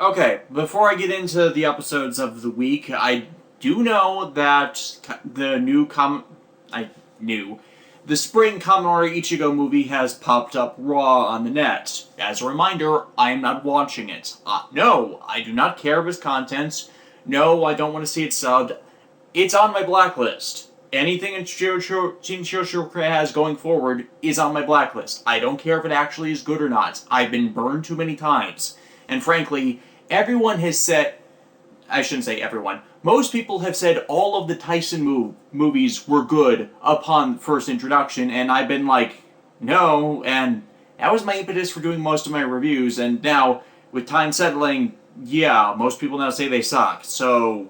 Okay, before I get into the episodes of the week, I do know that the the spring Kaminari Ichigo movie has popped up raw on the net. As a reminder, I am not watching it. No, I do not care of its contents. No, I don't want to see it subbed. It's on my blacklist. Anything in Shoujo has going forward is on my blacklist. I don't care if it actually is good or not. I've been burned too many times. And frankly, everyone has said, I shouldn't say everyone, most people have said all of the Tyson movies were good upon first introduction, and I've been like, no, and that was my impetus for doing most of my reviews, and now, with time settling, yeah, most people now say they suck, so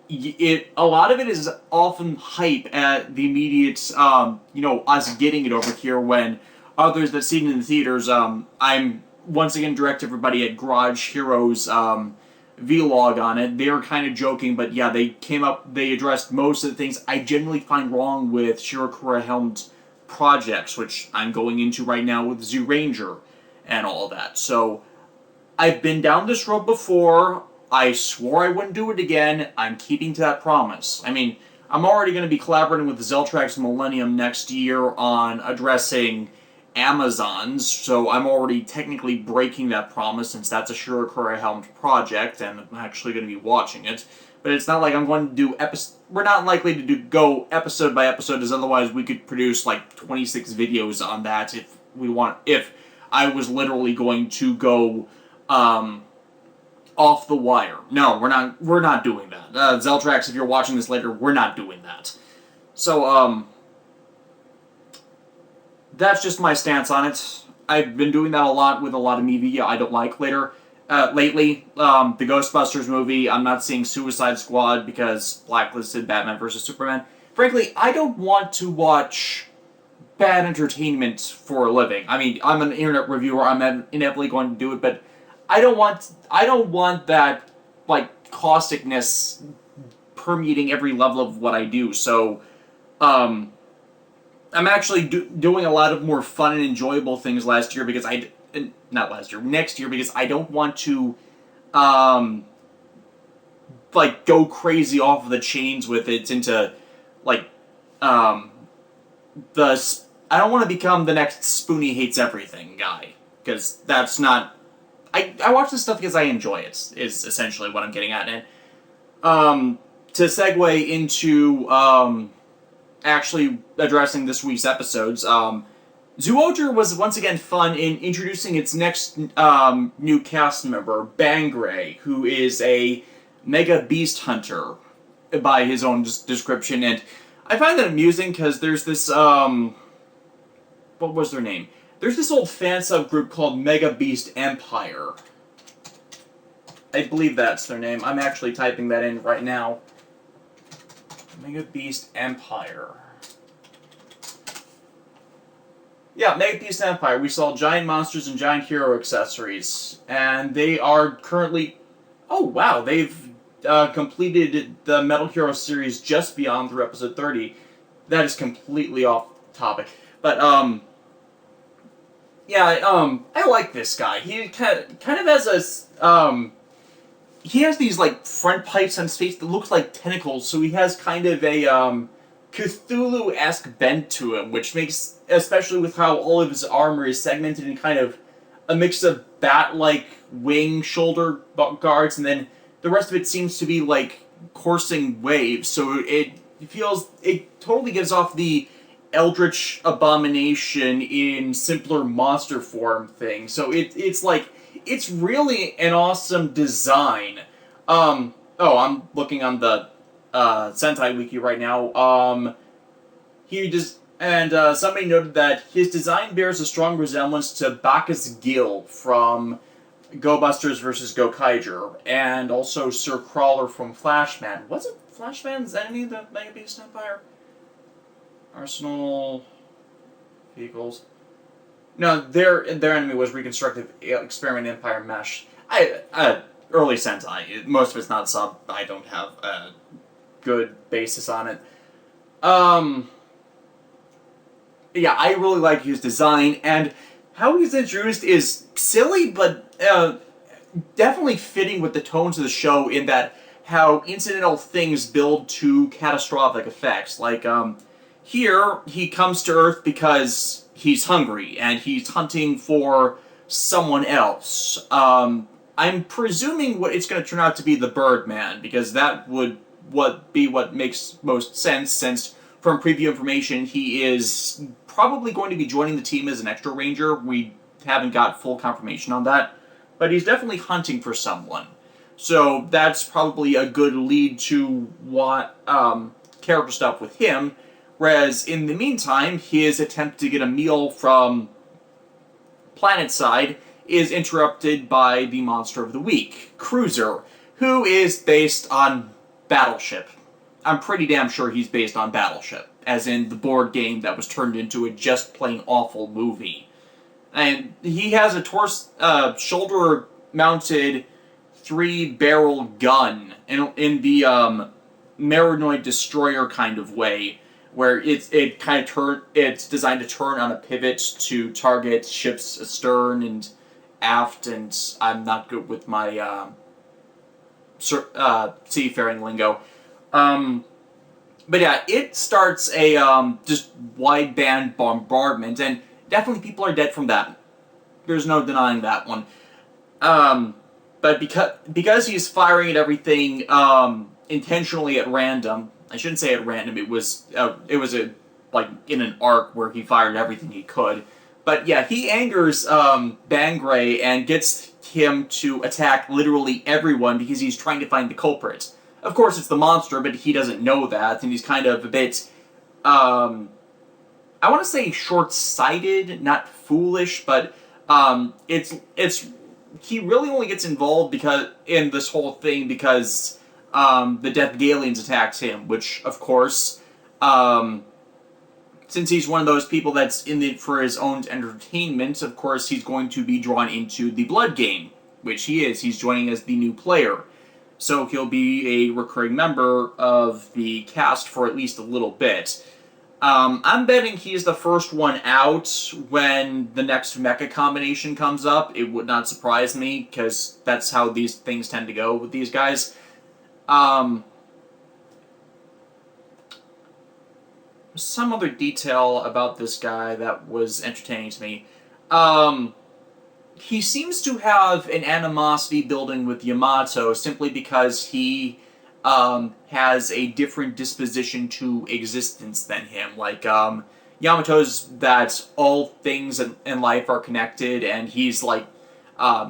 a lot of it is often hype at the immediate, us getting it over here when others that see it in the theaters, I'm once again direct everybody at Garage Heroes, vlog on it. They were kind of joking, but yeah, they addressed most of the things I generally find wrong with Shirokura-helmed projects, which I'm going into right now with Zyuohger and all that. So, I've been down this road before. I swore I wouldn't do it again. I'm keeping to that promise. I mean, I'm already going to be collaborating with Zeltrax Millennium next year on addressing Amazons, so I'm already technically breaking that promise since that's a Shirokura-helmed project, and I'm actually going to be watching it. But it's not like I'm going to do we're not likely to go episode by episode, as otherwise we could produce like 26 videos on that if I was literally going to go off the wire. No, we're not doing that. Zeltrax, if you're watching this later, we're not doing that. So, that's just my stance on it. I've been doing that a lot with a lot of media I don't like lately. The Ghostbusters movie, I'm not seeing Suicide Squad because blacklisted Batman vs. Superman. Frankly, I don't want to watch bad entertainment for a living. I mean, I'm an internet reviewer, I'm inevitably going to do it, but I don't want that, like, causticness permeating every level of what I do, so, I'm actually doing a lot of more fun and enjoyable things next year because I don't want to, go crazy off of the chains with it into, I don't want to become the next Spoonie Hates Everything guy, because that's not, I watch this stuff because I enjoy it, is essentially what I'm getting at, and, to segue into, actually addressing this week's episodes, Zyuohger was once again fun in introducing its next new cast member, Bangray, who is a mega beast hunter by his own description, and I find that amusing because there's this, what was their name? There's this old fan subgroup called Mega Beast Empire. I believe that's their name. I'm actually typing that in right now. Mega Beast Empire. Yeah, Mega Beast Empire. We saw giant monsters and giant hero accessories. And they are currently... Oh, wow. They've completed the Metal Hero series just beyond through episode 30. That is completely off topic. But, I like this guy. He kind of has a... he has these, front pipes on his face that looks like tentacles, so he has kind of a, Cthulhu-esque bent to him, which makes, especially with how all of his armor is segmented in kind of a mix of bat-like wing shoulder guards, and then the rest of it seems to be, coursing waves, so it totally gives off the Eldritch Abomination in simpler monster form thing, so it's really an awesome design. I'm looking on the Sentai Wiki right now. Somebody noted that his design bears a strong resemblance to Bacchus Gill from Go Busters vs. Gokaiger, and also Sir Crawler from Flashman. Wasn't Flashman's enemy the Mega Beast Empire? Arsenal vehicles. No, their enemy was Reconstructive Experiment Empire Mesh. Early Sentai. Most of it's not sub. I don't have a good basis on it. Yeah, I really like his design, and how he's introduced is silly, but definitely fitting with the tones of the show in that how incidental things build to catastrophic effects. Like, here, he comes to Earth because he's hungry, and he's hunting for someone else. I'm presuming what it's going to turn out to be the Birdman, because that would be what makes most sense, since from preview information, he is probably going to be joining the team as an extra ranger. We haven't got full confirmation on that, but he's definitely hunting for someone. So that's probably a good lead to what character stuff with him. Whereas in the meantime, his attempt to get a meal from Planetside is interrupted by the monster of the week, Cruiser, who is based on Battleship. I'm pretty damn sure he's based on Battleship, as in the board game that was turned into a just plain awful movie. And he has a shoulder-mounted 3-barrel gun in the Marinoid destroyer kind of way, where it's designed to turn on a pivot to target ships astern and aft, and I'm not good with my seafaring lingo. But yeah, it starts a just wideband bombardment, and definitely people are dead from that. There's no denying that one. But because he's firing at everything intentionally at random, I shouldn't say at random. It was like in an arc where he fired everything he could. But yeah, he angers Bangray and gets him to attack literally everyone because he's trying to find the culprit. Of course, it's the monster, but he doesn't know that, and he's kind of a bit, I want to say short-sighted, not foolish, but he really only gets involved in this whole thing because the Death Galians attacked him, which, of course, since he's one of those people that's in it for his own entertainment, of course he's going to be drawn into the Blood Game, which he is. He's joining as the new player. So he'll be a recurring member of the cast for at least a little bit. I'm betting he's the first one out when the next mecha combination comes up. It would not surprise me, because that's how these things tend to go with these guys. Some other detail about this guy that was entertaining to me. He seems to have an animosity building with Yamato simply because he has a different disposition to existence than him. Like, Yamato's that all things in life are connected, and he's, like,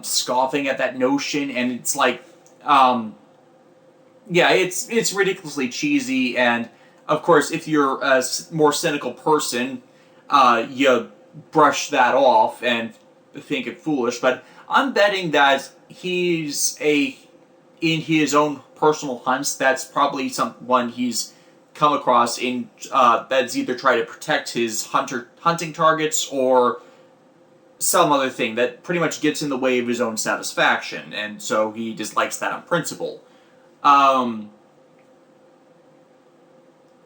scoffing at that notion, and it's like, yeah, it's ridiculously cheesy, and, of course, if you're a more cynical person, you brush that off and think it foolish, but I'm betting that he's in his own personal hunts, that's probably someone he's come across in that's either trying to protect his hunting targets or some other thing that pretty much gets in the way of his own satisfaction, and so he dislikes that on principle. But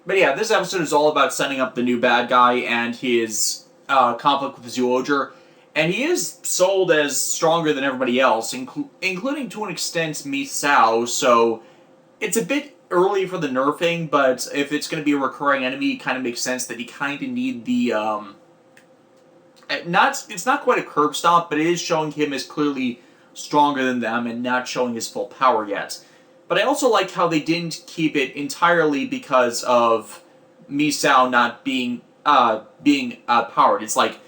yeah, this episode is all about setting up the new bad guy and his conflict with Zyuohger. And he is sold as stronger than everybody else, including to an extent Misao, so it's a bit early for the nerfing, but if it's going to be a recurring enemy, it kind of makes sense that he kind of need the, it's not quite a curb stomp, but it is showing him as clearly stronger than them and not showing his full power yet. But I also like how they didn't keep it entirely because of Misao not being powered. It's like,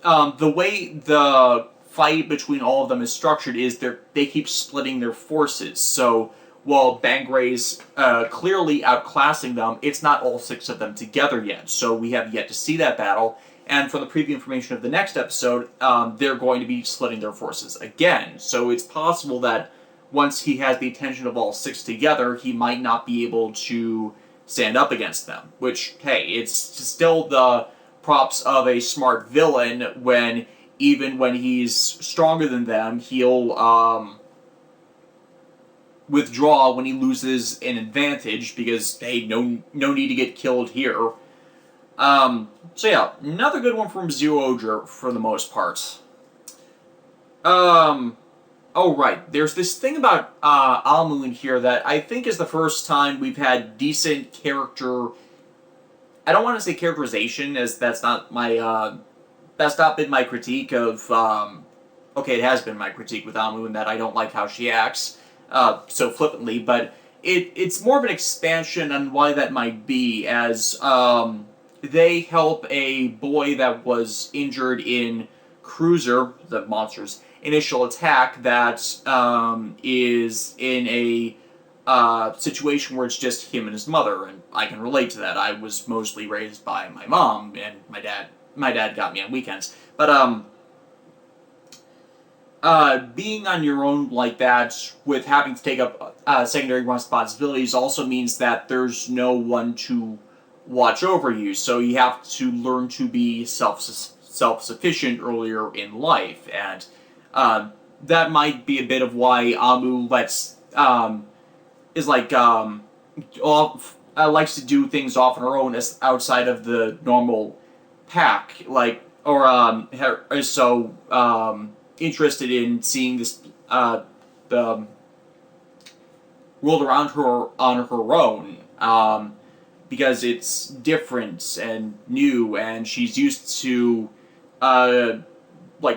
the way the fight between all of them is structured is they keep splitting their forces. So while Bangray's clearly outclassing them, it's not all 6 of them together yet. So we have yet to see that battle. And for the preview information of the next episode, they're going to be splitting their forces again. So it's possible that once he has the attention of all 6 together, he might not be able to stand up against them. Which, hey, it's still the props of a smart villain when, even when he's stronger than them, he'll withdraw when he loses an advantage because, hey, no need to get killed here. So yeah, another good one from Zyuohger for the most part. Oh, right. There's this thing about Amu in here that I think is the first time we've had decent character. I don't want to say characterization, as that's not been my critique of. Okay, it has been my critique with Amu in that I don't like how she acts so flippantly, but it's more of an expansion on why that might be, as they help a boy that was injured in Cruiser, the monster's initial attack, that is in a situation where it's just him and his mother, and I can relate to that. I was mostly raised by my mom, and my dad got me on weekends. But being on your own like that, with having to take up secondary responsibilities, also means that there's no one to watch over you. So you have to learn to be self-sufficient earlier in life, and that might be a bit of why Amu likes to do things off on her own, as outside of the normal pack, is so interested in seeing this the world around her on her own, because it's different and new, and she's used to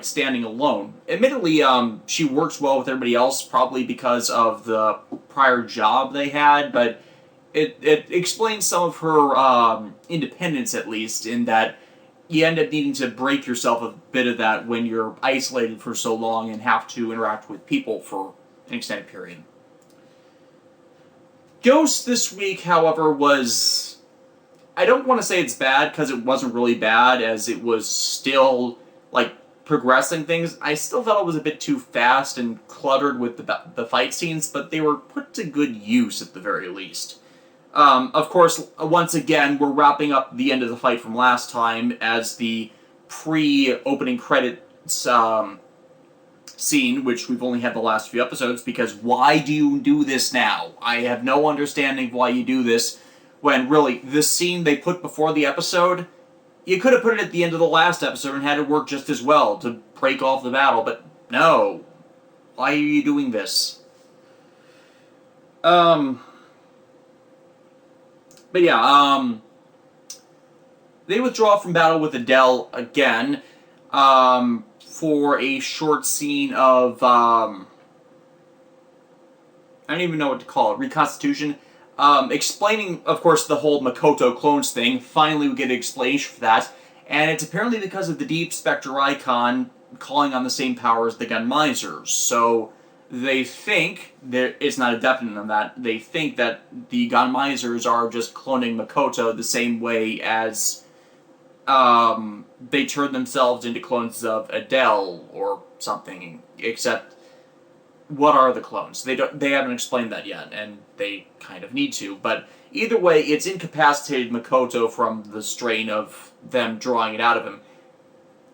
standing alone. Admittedly, she works well with everybody else, probably because of the prior job they had, but it explains some of her independence, at least, in that you end up needing to break yourself a bit of that when you're isolated for so long and have to interact with people for an extended period. Ghost this week, however, was... I don't want to say it's bad, because it wasn't really bad, as it was still, progressing things. I still felt it was a bit too fast and cluttered with the fight scenes, but they were put to good use at the very least. Of course, once again, we're wrapping up the end of the fight from last time as the pre-opening credits scene, which we've only had the last few episodes, because why do you do this now? I have no understanding of why you do this, when really, this scene they put before the episode, you could have put it at the end of the last episode and had it work just as well to break off the battle, but no. Why are you doing this? But yeah, they withdraw from battle with Adele again, for a short scene of, I don't even know what to call it, reconstitution. Explaining, of course, the whole Makoto clones thing. Finally we get an explanation for that, and it's apparently because of the Deep Spectre icon calling on the same power as the Ganmaizers. So they think, it's not a definite on that, they think that the Ganmaizers are just cloning Makoto the same way as they turned themselves into clones of Adele or something, except what are the clones? They haven't explained that yet, and they kind of need to, but either way, it's incapacitated Makoto from the strain of them drawing it out of him.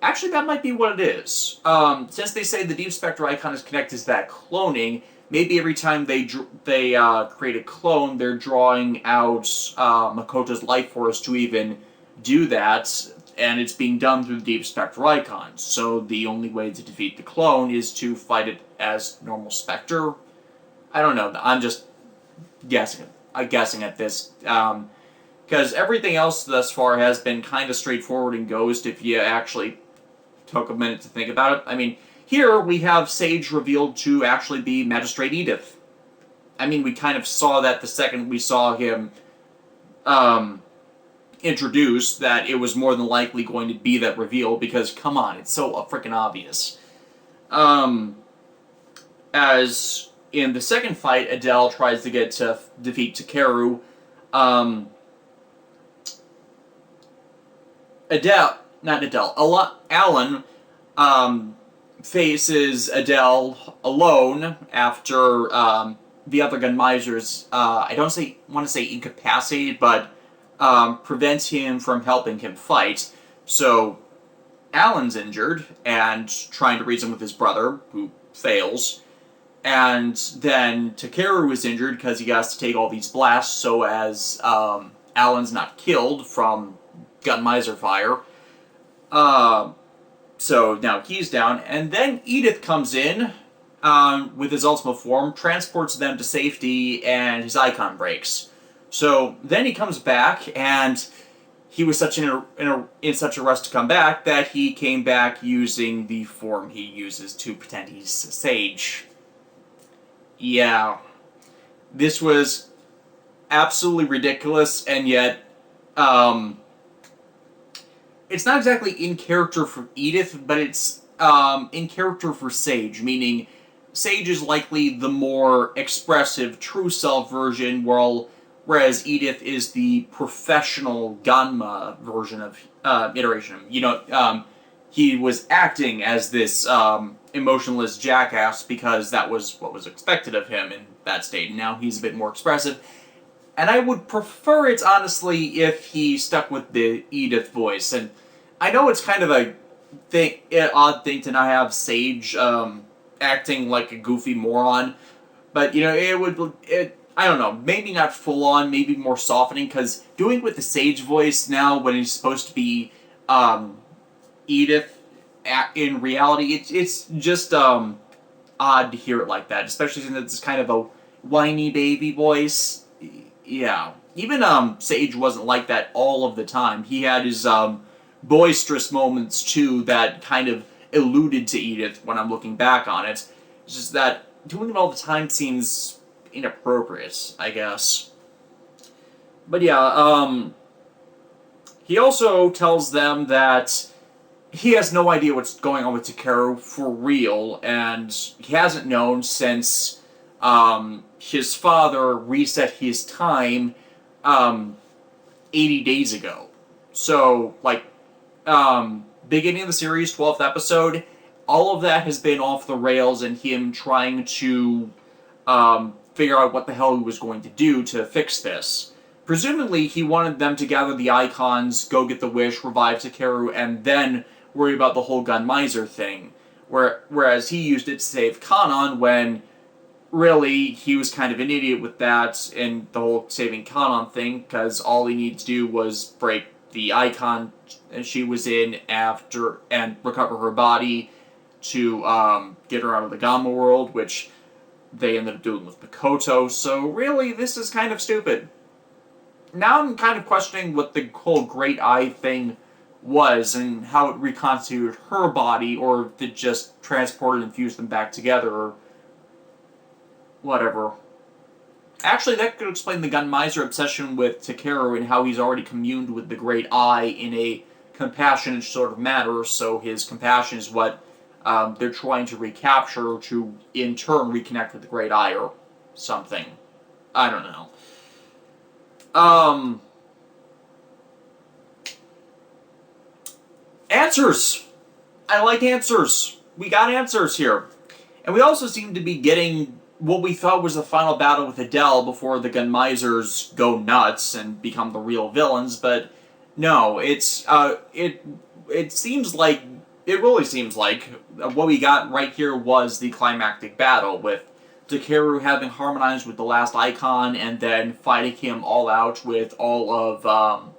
Actually, that might be what it is. Since they say the Deep Spectre icon is connected to that cloning, maybe every time they create a clone, they're drawing out Makoto's life force to even do that, and it's being done through the Deep Spectre icon. So the only way to defeat the clone is to fight it as normal Spectre. I don't know. I'm just guessing at this. Because everything else thus far has been kind of straightforward in Ghost if you actually took a minute to think about it. I mean, here we have Sage revealed to actually be Magistrate Edith. I mean, we kind of saw that the second we saw him introduced, that it was more than likely going to be that reveal, because, come on, it's so freaking obvious. As in the second fight, Adele tries to get to defeat Takeru. Alan faces Adele alone after the other Ganmaizers, I don't want to say incapacitated, but prevents him from helping him fight. So Alan's injured and trying to reason with his brother, who fails. And then Takeru is injured because he has to take all these blasts so as Alan's not killed from Ganmaizer fire. So now he's down, and then Edith comes in, with his ultimate form, transports them to safety, and his icon breaks. So then he comes back, and he was in such a rush to come back that he came back using the form he uses to pretend he's Sage. Yeah. This was absolutely ridiculous, and yet, it's not exactly in character for Edith, but it's in character for Sage, meaning Sage is likely the more expressive, true self version, whereas Edith is the professional Ganma version of iteration. He was acting as this emotionless jackass because that was what was expected of him in that state. And now he's a bit more expressive. And I would prefer it, honestly, if he stuck with the Edith voice. And I know it's kind of an odd thing to not have Sage acting like a goofy moron, but, I don't know, maybe not full on, maybe more softening, because doing with the Sage voice now, when he's supposed to be Edith, in reality, it's just odd to hear it like that, especially since it's kind of a whiny baby voice. Yeah. Even Sage wasn't like that all of the time. He had his boisterous moments, too, that kind of alluded to Edith when I'm looking back on it. It's just that doing it all the time seems inappropriate, I guess. But yeah, he also tells them that he has no idea what's going on with Takeru for real, and he hasn't known since his father reset his time 80 days ago. So, beginning of the series, 12th episode, all of that has been off the rails and him trying to figure out what the hell he was going to do to fix this. Presumably, he wanted them to gather the icons, go get the wish, revive Takeru, and then worry about the whole Ganmaizer thing. Whereas he used it to save Kanon when really he was kind of an idiot with that and the whole saving Kanon thing, because all he needed to do was break the icon she was in after and recover her body to get her out of the Gamma world, which they ended up doing with Mikoto. So really, this is kind of stupid. Now I'm kind of questioning what the whole Great Eye thing was and how it reconstituted her body, or if it just transported and fused them back together, or whatever. Actually, that could explain the Ganmaizer obsession with Takeru and how he's already communed with the Great Eye in a compassionate sort of manner, so his compassion is what they're trying to recapture to, in turn, reconnect with the Great Eye or something. I don't know. Answers! I like answers. We got answers here. And we also seem to be getting what we thought was the final battle with Adele before the Ganmaizers go nuts and become the real villains, but no, it seems like, it really seems like what we got right here was the climactic battle, with Takeru having harmonized with the last icon and then fighting him all out with all of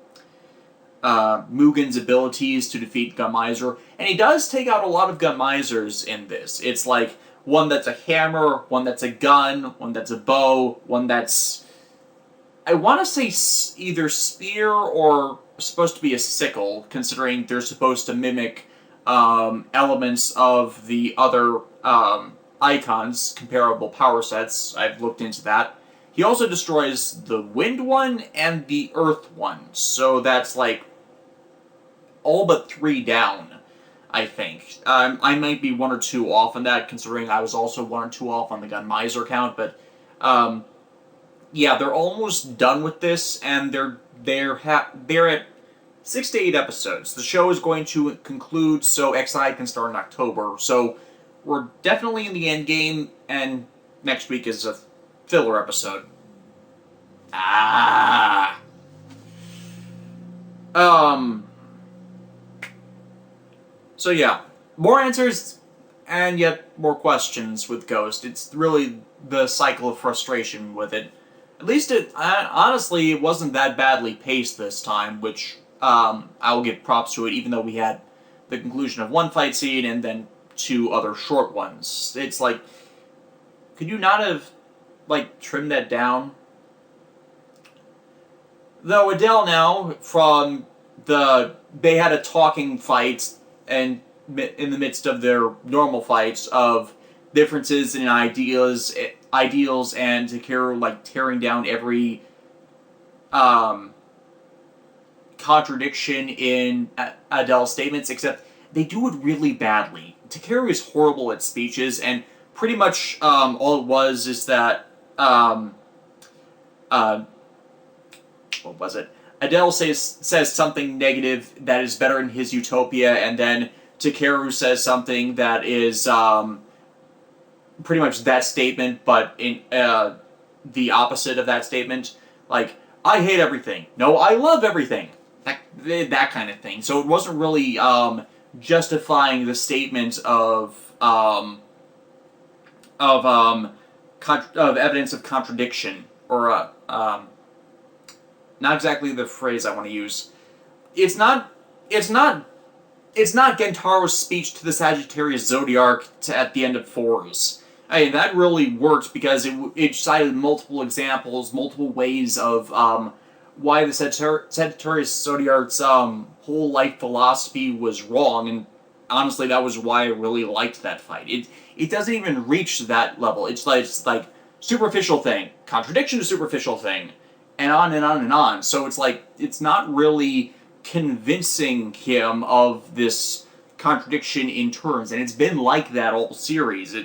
Mugen's abilities to defeat Ganmaizer. And he does take out a lot of Ganmaizers in this. It's like one that's a hammer, one that's a gun, one that's a bow, one that's, I want to say either spear or supposed to be a sickle, considering they're supposed to mimic elements of the other icons, comparable power sets. I've looked into that. He also destroys the wind one and the earth one, so that's like all but 3 down, I think. I might be 1 or 2 off on that, considering I was also 1 or 2 off on the Ganmaizer count, but yeah, they're almost done with this, and they're at 6 to 8 episodes. The show is going to conclude so XI can start in October, so we're definitely in the end game, and next week is a filler episode. So yeah, more answers, and yet more questions with Ghost. It's really the cycle of frustration with it. At least honestly, it wasn't that badly paced this time, which I'll give props to it, even though we had the conclusion of one fight scene and then 2 other short ones. It's like, could you not have, like, trimmed that down? Though Adele now, from they had a talking fight, and in the midst of their normal fights of differences in ideals, and Takeru, like, tearing down every contradiction in Adele's statements, except they do it really badly. Takeru is horrible at speeches, and pretty much all it was is that what was it? Adele says something negative that is better in his utopia, and then Takeru says something that is pretty much that statement, but in the opposite of that statement. Like, I hate everything. No, I love everything. That kind of thing. So it wasn't really justifying the statement of evidence of contradiction, or not exactly the phrase I want to use. It's not Gentaro's speech to the Sagittarius Zodiac at the end of Fours. I mean, that really worked because it cited multiple examples, multiple ways of why the Sagittarius Zodiac's whole life philosophy was wrong, and honestly, that was why I really liked that fight. It doesn't even reach that level. It's like superficial thing, contradiction to superficial thing, and on and on and on. So it's like, it's not really convincing him of this contradiction in terms, and it's been like that all series.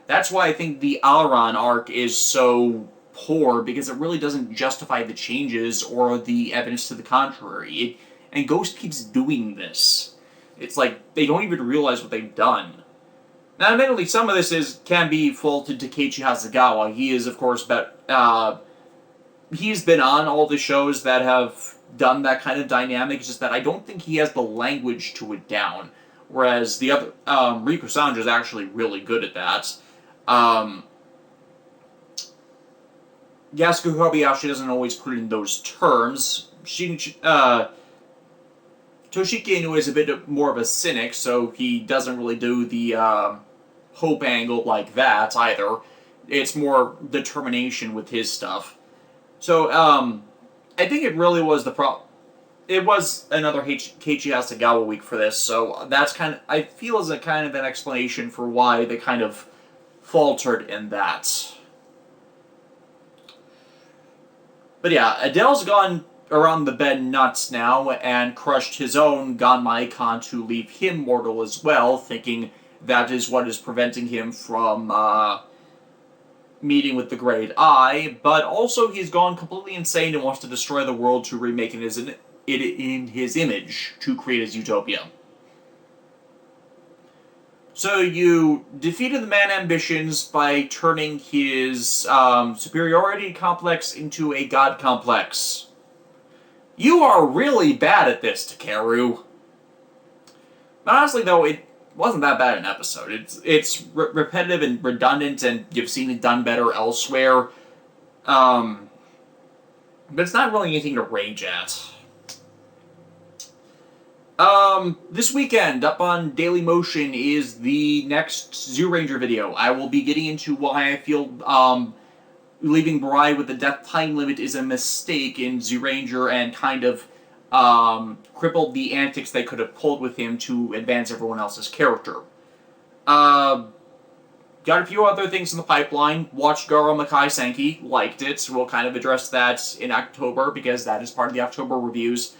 That's why I think the Alaran arc is so poor, because it really doesn't justify the changes or the evidence to the contrary. And Ghost keeps doing this. It's like, they don't even realize what they've done. Now, admittedly, some of this can be faulted to Keiichi Hasegawa. He is, of course, he's been on all the shows that have done that kind of dynamic, it's just that I don't think he has the language to it down. Whereas the other, Riku Sanji is actually really good at that. Yasuko Kobayashi doesn't always put it in those terms. Toshiki Inoue is a bit more of a cynic, so he doesn't really do the hope angle like that either. It's more determination with his stuff. So, I think it really was it was another Keiichi Hasegawa week for this, so that's I feel as a kind of an explanation for why they kind of faltered in that. But yeah, Adele's gone around the bed nuts now and crushed his own Ganmai-kan to leave him mortal as well, thinking that is what is preventing him from meeting with the Great Eye, but also he's gone completely insane and wants to destroy the world to remake it in his image, to create his utopia. So you defeated the man ambitions by turning his superiority complex into a god complex. You are really bad at this, Takeru. But honestly, though, it wasn't that bad an episode. It's repetitive and redundant, and you've seen it done better elsewhere. But it's not really anything to rage at. This weekend, up on Dailymotion, is the next Zyuohger video. I will be getting into why I feel, leaving Bride with the death time limit is a mistake in Zyuohger, and kind of, crippled the antics they could have pulled with him to advance everyone else's character. Got a few other things in the pipeline. Watched Garo Makai Senki, liked it. We'll kind of address that in October, because that is part of the October reviews.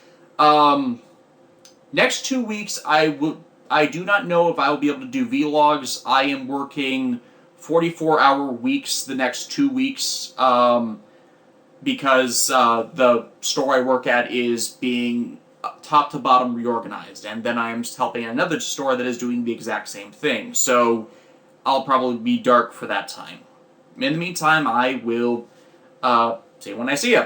Next 2 weeks, I do not know if I will be able to do vlogs. I am working 44-hour weeks the next 2 weeks, because the store I work at is being top to bottom reorganized, and then I am helping another store that is doing the exact same thing, so I'll probably be dark for that time. In the meantime, I will see you when I see you.